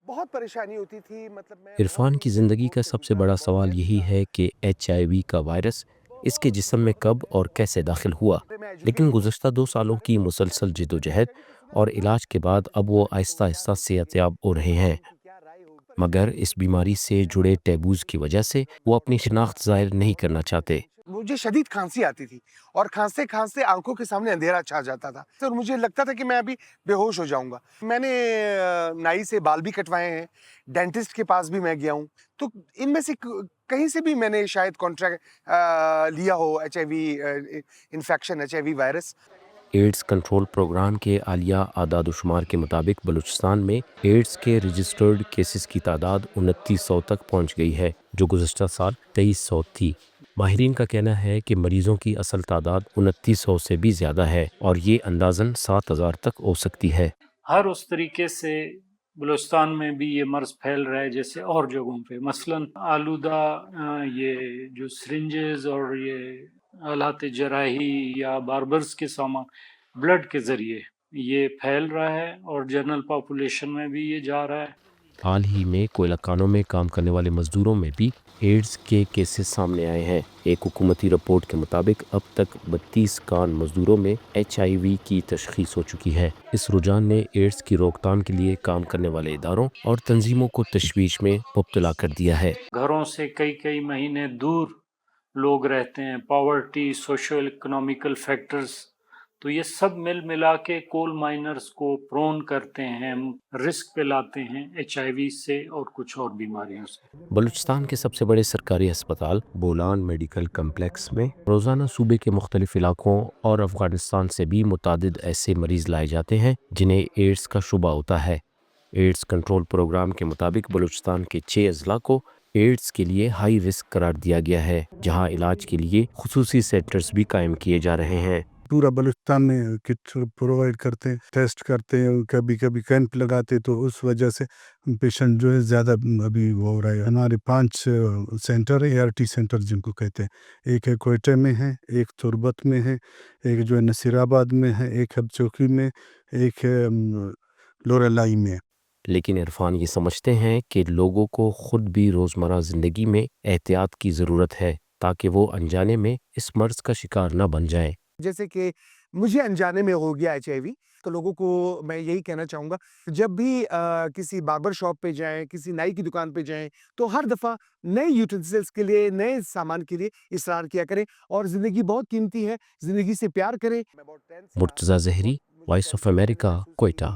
بہت پریشانی ہوتی تھی، مطلب میں بہت عرفان دور کی سے زندگی دور کا سے سب سے گزرا، بڑا بہت سوال ٹیسٹ یہی تھا۔ ہے کہ HIV کا وائرس اس کے جسم میں کب اور کیسے داخل ہوا، میں لیکن ایجوکیٹڈ ہوں، گزشتہ 2 سالوں سارے کی ڈاکٹر کہہ رہے مسلسل تھے کہ تم جدوجہد HIV کی اور صورت میں ہو، علاج کے بعد اب وہ بیماری آہستہ تو کیا آہستہ ہو سکتی صحت ہے، یاب ہو رہے ہیں، ڈاکٹروں کی کیا رائے ہوگی، مگر پریشانی اس ہوتی تھی۔ بیماری سے میں جڑے بہت ٹیبوز کی وجہ سے وہ اپنی شناخت ظاہر نہیں کرنا چاہتے۔ مجھے شدید کھانسی آتی تھی اور کھانستے کھانستے آنکھوں کے سامنے اندھیرا چھا جاتا تھا اور مجھے لگتا تھا کہ میں ابھی بے ہوش ہو جاؤں گا۔ میں نے نائی سے بال بھی کٹوائے ہیں، ڈینٹسٹ کے پاس بھی میں گیا ہوں، تو ان میں سے کہیں سے بھی میں نے شاید کانٹریکٹ لیا ہو HIV infection, HIV virus. AIDS control programme کے حالیہ اعداد و شمار کے مطابق بلوچستان میں ایڈز کے رجسٹرڈ کیسز کی تعداد 2900 تک پہنچ گئی ہے، جو گزشتہ سال 2300 تھی۔ ماہرین کا کہنا ہے کہ مریضوں کی اصل تعداد 2900 سے بھی زیادہ ہے اور یہ اندازاً 7000 تک ہو سکتی ہے۔ ہر اس طریقے سے بلوچستان میں بھی یہ مرض پھیل رہا ہے جیسے اور جگہوں پہ، مثلا آلودہ یہ جو سرنجز اور یہ آلات جراحی یا باربرز کے سامان بلڈ کے ذریعے یہ پھیل رہا ہے اور جنرل پاپولیشن میں بھی یہ جا رہا ہے۔ حال ہی میں کوئلہ کانوں میں کام کرنے والے مزدوروں میں بھی ایڈز کے کیسز سامنے آئے ہیں۔ ایک حکومتی رپورٹ کے مطابق اب تک 32 کان مزدوروں میں HIV کی تشخیص ہو چکی ہے۔ اس رجحان نے ایڈز کی روک تھام کے لیے کام کرنے والے اداروں اور تنظیموں کو تشویش میں مبتلا کر دیا ہے۔ گھروں سے کئی کئی مہینے دور لوگ رہتے ہیں، پاورٹی، سوشل اکنامیکل فیکٹرز، تو یہ سب مل ملا کے کول مائنرز کو پرون کرتے ہیں، رسک پہ لاتے ہیں HIV سے اور کچھ اور بیماریوں سے۔ بلوچستان کے سب سے بڑے سرکاری ہسپتال بولان میڈیکل کمپلیکس میں روزانہ صوبے کے مختلف علاقوں اور افغانستان سے بھی متعدد ایسے مریض لائے جاتے ہیں جنہیں ایڈز کا شبہ ہوتا ہے۔ ایڈز کنٹرول پروگرام کے مطابق بلوچستان کے 6 اضلاع کو ایڈز کے لیے ہائی رسک قرار دیا گیا ہے، جہاں علاج کے لیے خصوصی سینٹرز بھی قائم کیے جا رہے ہیں۔ پورا بلوچستان میں کٹ پرووائڈ کرتے ہیں، ٹیسٹ کرتے ہیں، کبھی کبھی کیمپ لگاتے، تو اس وجہ سے پیشنٹ جو ہے زیادہ ابھی وہ ہو رہا ہے۔ ہمارے 5 سینٹر ہے، ART سینٹر جن کو کہتے ہیں۔ ایک ہے کوئٹہ میں ہے، ایک تربت میں ہے، ایک جو ہے نصیر آباد میں ہے، ایک ہب چوکی میں، ایک ہے لوریلائی میں۔ لیکن عرفان یہ سمجھتے ہیں کہ لوگوں کو خود بھی روزمرہ زندگی میں احتیاط کی ضرورت ہے تاکہ وہ انجانے میں اس مرض کا شکار نہ بن جائیں۔ جیسے کہ مجھے انجانے میں ہو گیا HIV، تو لوگوں کو میں یہی کہنا چاہوں گا، جب بھی کسی باربر شاپ پہ جائیں، کسی نائی کی دکان پہ جائیں، تو ہر دفعہ نئے یوٹینسلس کے لیے، نئے سامان کے لیے اصرار کیا کریں، اور زندگی بہت قیمتی ہے، زندگی سے پیار کریں۔ مرتضیٰ زہری، وائس آف امریکہ، کوئٹہ۔